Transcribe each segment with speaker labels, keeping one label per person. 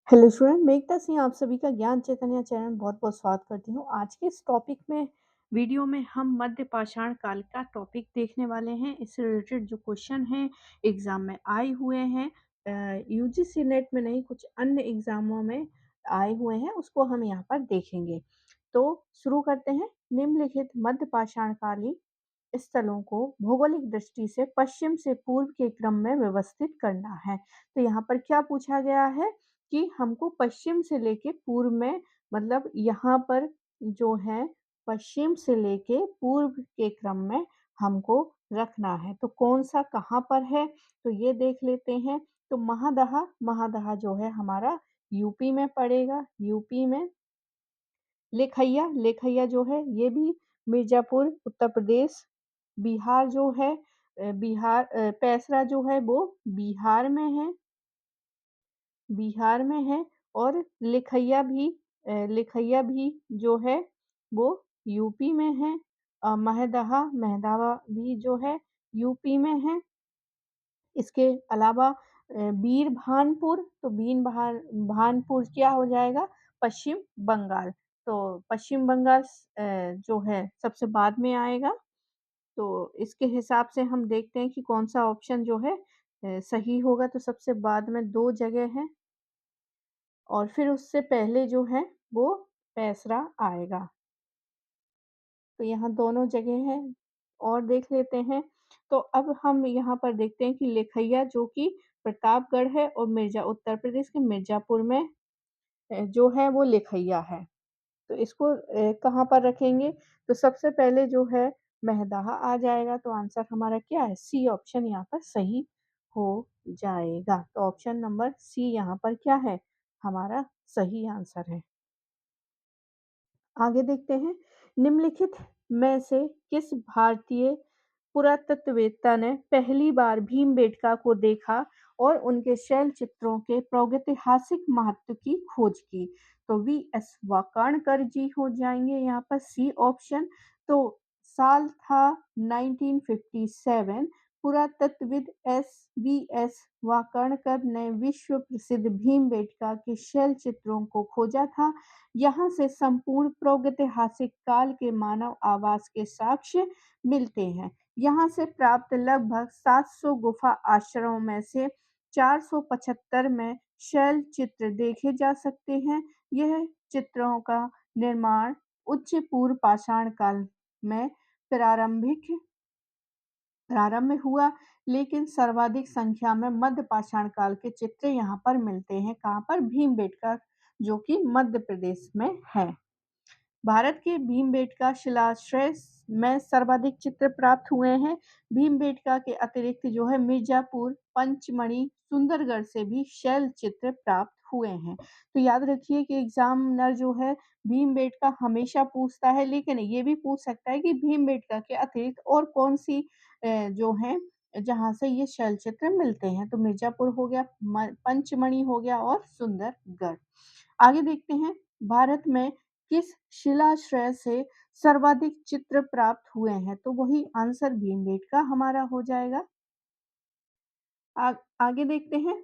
Speaker 1: Hello student, मैं एकता सिंह आप सभी का ज्ञान चैतन्य चैनल में बहुत-बहुत स्वागत करती हूँ। आज के इस टॉपिक में वीडियो में हम मध्य पाषाण काल का टॉपिक देखने वाले हैं। इससे रिलेटेड जो क्वेश्चन हैं एग्ज़ाम में आए हुए हैं, यूजीसी नेट में नहीं कुछ अन्य एग्ज़ामों में आए हुए हैं, उसको हम यहाँ पर देखेंगे। तो शुरू करते हैं। निम्नलिखित मध्य पाषाणकालीन स्थलों को भौगोलिक दृष्टि से पश्चिम से पूर्व के क्रम में व्यवस्थित करना है। तो यहाँ पर क्या पूछा गया है कि हमको पश्चिम से लेके पूर्व में, मतलब यहाँ पर जो है पश्चिम से लेके पूर्व के क्रम में हमको रखना है। तो कौन-सा कहाँ पर है? तो ये देख लेते हैं। तो महादहा, महादहा जो है हमारा यूपी में पड़ेगा। यूपी में लेखैया, लेखैया जो है ये भी मिर्ज़ापुर उत्तर प्रदेश। बिहार जो है पेसरा जो है वो बिहार में है, बिहार में है। और लिखैया भी जो है वो यूपी में है। महदहा, महदावा भी जो है यूपी में है। इसके अलावा बीर भानपुर क्या हो जाएगा? पश्चिम बंगाल। तो पश्चिम बंगाल जो है सबसे बाद में आएगा। तो इसके हिसाब से हम देखते हैं कि कौन-सा ऑप्शन जो है सही होगा। तो सबसे बाद में 2 जगह हैं और फिर उससे पहले जो है वो पेसरा आएगा। तो यहाँ दोनों जगह हैं और देख लेते हैं। तो अब हम यहाँ पर देखते हैं कि लेखैया जो कि प्रतापगढ़ है और उत्तर प्रदेश के मिर्ज़ापुर में जो है वो लेखैया है। तो इसको कहाँ पर रखेंगे? तो सबसे पहले जो है महदाहा आ जाएगा। तो आंसर हमारा क्या है? सी ऑप्शन यहाँ पर सही हो जाएगा। तो ऑप्शन नंबर सी यहाँ पर क्या है? हमारा सही आंसर है। आगे देखते हैं। निम्नलिखित में से किस भारतीय पुरातत्ववेत्ता ने पहली बार भीमबेटका को देखा और उनके शैल चित्रों के प्रागैतिहासिक महत्व की खोज की? तो वी.एस. वाकाणकर जी हो जाएंगे यहाँ पर सी ऑप्शन। तो साल था 1957। पुरातत्वविद वी.एस. वाकाणकर ने विश्व प्रसिद्ध भीमबेटका के शैल चित्रों को खोजा था। यहाँ से संपूर्ण प्रागैतिहासिक काल के मानव आवास के साक्ष्य मिलते हैं। यहाँ से प्राप्त लगभग 700 गुफा आश्रयों में से 475 में शैल चित्र देखे जा सकते हैं। यह चित्रों का निर्माण उच्च पूर्व पाषाण काल में प्रारंभिक प्रारंभ में हुआ, लेकिन सर्वाधिक संख्या में मध्य पाषाण काल के चित्र यहाँ पर मिलते हैं। कहाँ पर? भीमबेटका, जो कि मध्य प्रदेश में है। भारत के भीमबेटका शिलाश्रय में सर्वाधिक चित्र प्राप्त हुए हैं। भीमबेटका के अतिरिक्त जो है मिर्जापुर, पंचमढ़ी, सुंदरगढ़ से भी शैल चित्र प्राप्त हुए हैं। तो याद रखिए कि एग्जामिनर जो है भीमबेटका हमेशा पूछता है, लेकिन ये भी पूछ सकता है कि भीमबेटका के अतिरिक्त और कौन सी जो है जहाँ से ये शैल चित्र मिलते हैं। तो मिर्जापुर हो गया, पंचमढ़ी हो गया और सुंदरगढ़। आगे देखते हैं। भारत में किस शिलाश्रय से सर्वाधिक चित्र प्राप्त हुए हैं? तो वही आंसर भीमबेटका हमारा हो जाएगा। आगे देखते हैं।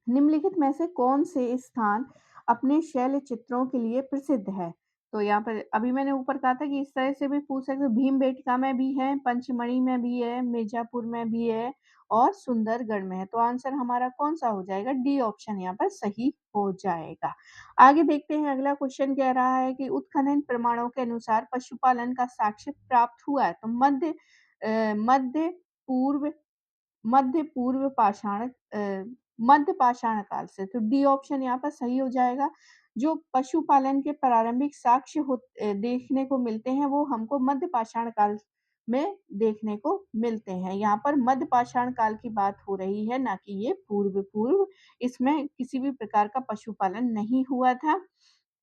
Speaker 1: निम्नलिखित में से कौन से स्थान अपने शैल चित्रों के लिए प्रसिद्ध है? तो यहाँ पर अभी मैंने ऊपर कहा था कि इस तरह से भी पूछ सकते हो। भीमबेटका में भी है, पंचमढ़ी में भी है, मिर्जापुर में भी है और सुंदरगढ़ में है। तो आंसर हमारा कौन सा हो जाएगा? डी ऑप्शन यहाँ पर सही हो जाएगा। आगे देखते हैं। अगला क्वेश्चन कह रहा है कि उत्खनन प्रमाणों के अनुसार पशुपालन का साक्ष्य प्राप्त हुआ है। तो मध्य पूर्व मध्य पूर्व मध्य पाषाण काल से। तो डी ऑप्शन यहाँ पर सही हो जाएगा। जो पशुपालन के प्रारंभिक साक्ष्य देखने को मिलते हैं वो हमको मध्य पाषाण काल में देखने को मिलते हैं। यहाँ पर मध्य पाषाण काल की बात हो रही है, ना कि ये पूर्व इसमें किसी भी प्रकार का पशुपालन नहीं हुआ था।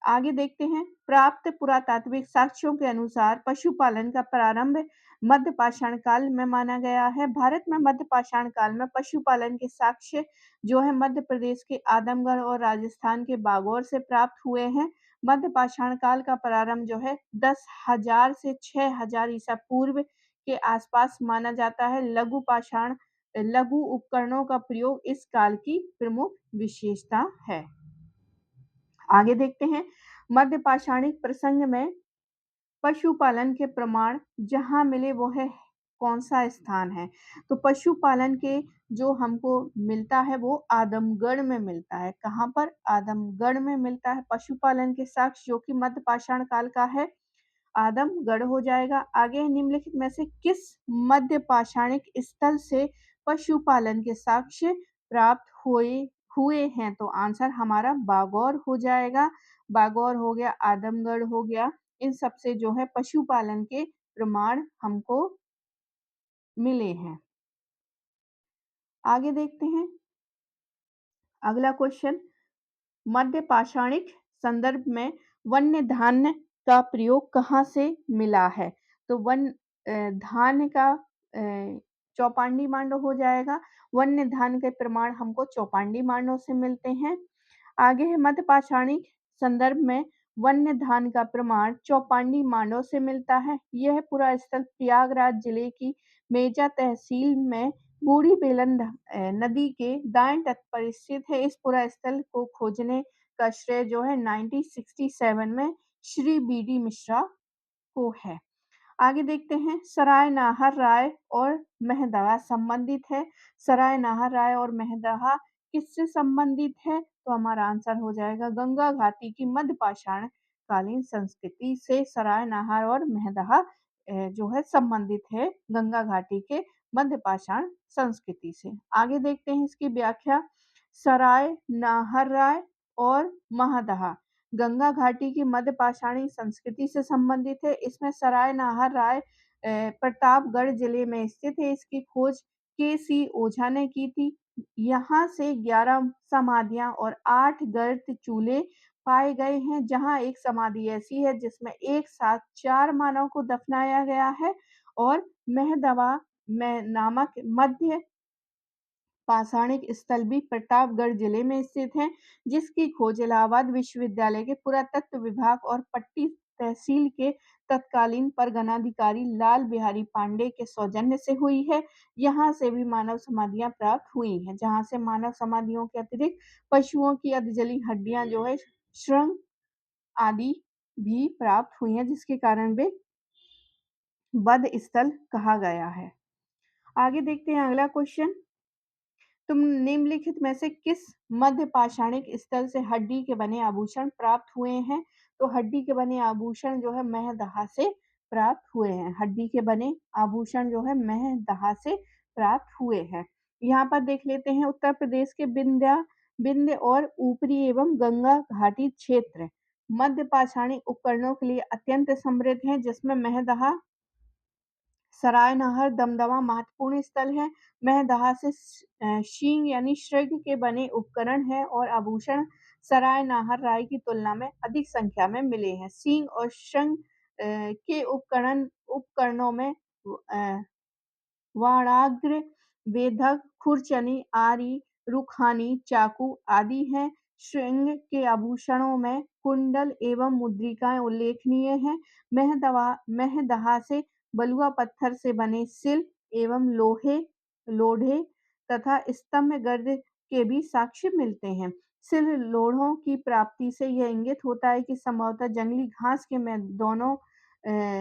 Speaker 1: आगे देखते हैं। प्राप्त पुरातात्विक साक्ष्यों के अनुसार पशुपालन का प्रारंभ मध्य पाषाण काल में माना गया है। भारत में मध्य पाषाण काल में पशुपालन के साक्ष्य जो है मध्य प्रदेश के आदमगढ़ और राजस्थान के बागौर से प्राप्त हुए हैं। मध्य पाषाण काल का प्रारंभ जो है 10,000 से 6,000 ईसा पूर्व के आसपास माना जाता है। लघु पाषाण लघु उपकरणों का प्रयोग इस काल की प्रमुख विशेषता है। आगे देखते हैं, मध्य पाषाणिक प्रसंग में पशुपालन के प्रमाण जहाँ मिले वो है कौन-सा स्थान है? तो पशुपालन के जो हमको मिलता है वो आदमगढ़ में मिलता है। कहाँ पर? आदमगढ़ में मिलता है पशुपालन के साक्ष्य जो कि मध्य पाषाण काल का है। आदमगढ़ हो जाएगा। आगे निम्नलिखित में से किस मध्य पाषाणिक स्थल से पशुपालन के साक्ष्य प्राप्त हुए हुए हैं? तो आंसर हमारा बागौर हो जाएगा। बागौर हो गया, आदमगढ़ हो गया, इन सब से जो है पशुपालन के प्रमाण हमको मिले हैं। आगे देखते हैं अगला क्वेश्चन, मध्य पाषाणिक संदर्भ में वन्य धान्य का प्रयोग कहाँ से मिला है? तो धान्य का चौपांडी मांडव हो जाएगा। वन्य धान्य के प्रमाण हमको चौपांडी मांडव से मिलते हैं। आगे है मध्य पाषाणिक संदर्भ में वन्य धान का प्रमाण चौपांडी मांडव से मिलता है। यह पूरा स्थल प्रयागराज जिले की मेजा तहसील में बूढ़ी बेलन नदी के दाएं तट पर स्थित है। इस पुरा स्थल को खोजने का श्रेय जो है 1967 में श्री बी डी मिश्रा को है। आगे देखते हैं, सराय नाहर राय और मेहदवा संबंधित है। सराय नाहर राय और मेहदहा किससे संबंधित है? तो हमारा आंसर हो जाएगा गंगा घाटी की मध्य पाषाण कालीन संस्कृति से सराय नाहर और मेहदहा जो है संबंधित है गंगा घाटी के मध्य पाषाण संस्कृति से। आगे देखते हैं इसकी व्याख्या, सराय नाहर राय और महदहा गंगा घाटी की मध्य पाषाणी संस्कृति से संबंधित है। इसमें सराय नाहर राय प्रतापगढ़ जिले में स्थित है। इसकी खोज के सी ओझा ने की थी। यहाँ से 11 समाधियां और 8 गर्त चूल्हे पाए गए हैं, जहाँ एक समाधि ऐसी है जिसमें एक साथ 4 मानव को दफनाया गया है और मेहदवा में नामक मध्य पाषाणिक स्थल भी प्रतापगढ़ जिले में स्थित है, जिसकी खोज इलाहाबाद विश्वविद्यालय के पुरातत्व विभाग और पट्टी तहसील के तत्कालीन परगनाधिकारी लाल बिहारी पांडे के सौजन्य से हुई है। यहाँ से भी मानव समाधियां प्राप्त हुई हैं, जहाँ से मानव समाधियों के अतिरिक्त पशुओं की अधजली हड्डियां जो है श्रृंग आदि भी प्राप्त हुई हैं, जिसके कारण वे वध स्थल कहा गया है। आगे देखते हैं अगला क्वेश्चन, तुम निम्नलिखित में से किस मध्य पाषाणिक स्थल से हड्डी के बने आभूषण प्राप्त हुए हैं? तो हड्डी के बने आभूषण जो है महदहा से प्राप्त हुए हैं। हड्डी के बने आभूषण जो है महदहा से प्राप्त हुए हैं। यहाँ पर देख लेते हैं उत्तर प्रदेश के विंध्य और ऊपरी एवं गंगा घाटी क्षेत्र मध्य पाषाणिक उपकरणों के लिए अत्यंत समृद्ध है, जिसमें महदहा सराय नहर दमदमा महत्वपूर्ण स्थल है। महदहा से शींग यानी श्रृंग के बने उपकरण हैं और आभूषण सराय नाहर राय की तुलना में अधिक संख्या में मिले हैं। सींग और श्रृंग के उपकरणों में वाणाग्र, वेधक, खुरचनी, आरी, रुखानी, चाकू आदि हैं। श्रृंग के आभूषणों में कुंडल एवं मुद्रिकाएं उल्लेखनीय हैं। महदहा से बलुआ पत्थर से बने शिल्प एवं लोढ़े तथा स्तंभ गर्द के भी साक्ष्य मिलते हैं। शिल्प लोढ़ों की प्राप्ति से यह इंगित होता है कि संभवतः जंगली घास के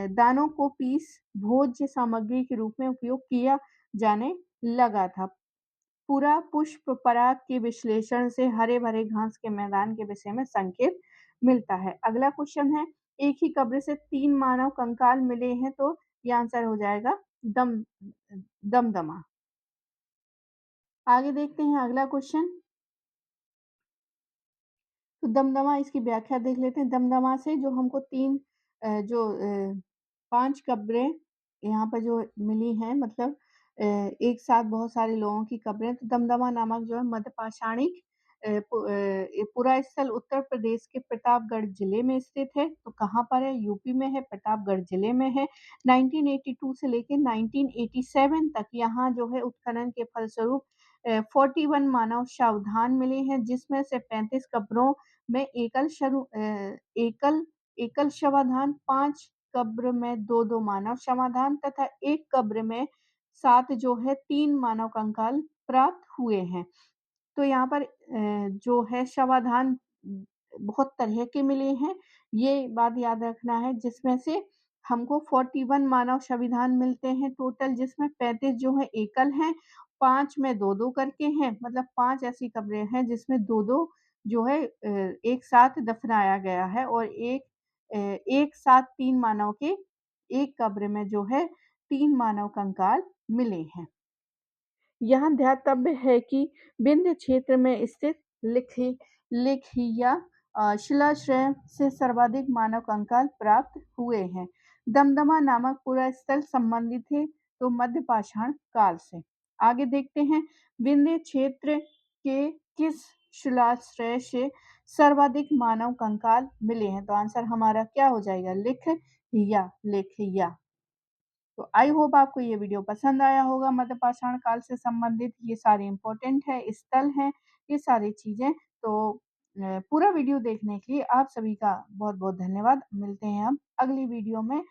Speaker 1: दानों को पीस भोज्य सामग्री के रूप में उपयोग किया जाने लगा था। पूरा पुष्प पराग के विश्लेषण से हरे भरे घास के मैदान के विषय में संकेत मिलता है। अगला क्वेश्चन है, एक ही कब्र से 3 मानव कंकाल मिले हैं, तो ये आंसर हो जाएगा दमदमा। आगे देखते हैं अगला क्वेश्चन, तो दमदमा इसकी व्याख्या देख लेते हैं। दमदमा से जो हमको 5 कब्रें यहाँ पर जो मिली हैं, मतलब एक साथ बहुत सारे लोगों की कब्रें, तो दमदमा नामक जो है मध्य पाषाणिक पुरा स्थल उत्तर प्रदेश के प्रतापगढ़ जिले में स्थित है। तो कहाँ पर है? यूपी में है, प्रतापगढ़ जिले में है। 1982 से लेकर 1987 तक यहाँ जो है उत्खनन के फलस्वरूप 41 मानव शवदान मिले हैं, जिसमें से 35 कब्रों में एकल शवाधान, 5 कब्र में 2-2 मानव शवाधान तथा 1 कब्र में साथ जो है 3 मानव कंकाल प्राप्त हुए हैं। तो यहाँ पर जो है शवाधान बहुत तरह के मिले हैं, ये बात याद रखना है जिसमें से हमको 41 मानव संविधान मिलते हैं टोटल जिसमें 35 जो है एकल हैं, 5 में 2-2 करके हैं मतलब 5 ऐसी कब्रें हैं जिसमें 2-2 जो है एक साथ दफनाया गया है और एक साथ 3 मानव के एक कब्र में जो है 3 मानव कंकाल मिले हैं। यहाँ ध्यातव्य है कि विंध्य क्षेत्र में स्थित लिखिया शिलाश्रय से सर्वाधिक मानव कंकाल प्राप्त हुए हैं। दमदमा नामक पूरा स्थल संबंधित है तो मध्य पाषाण काल से। आगे देखते हैं विंध्य क्षेत्र के किस शिलाश्रय से सर्वाधिक मानव कंकाल मिले हैं तो आंसर हमारा क्या हो जाएगा लिखिया। तो आई होप आपको ये वीडियो पसंद आया होगा। मध्य पाषाण काल से संबंधित ये सारे इम्पोर्टेंट है, स्थल हैं, ये सारी चीज़ें। तो पूरा वीडियो देखने के लिए आप सभी का बहुत-बहुत धन्यवाद। मिलते हैं हम अगली वीडियो में।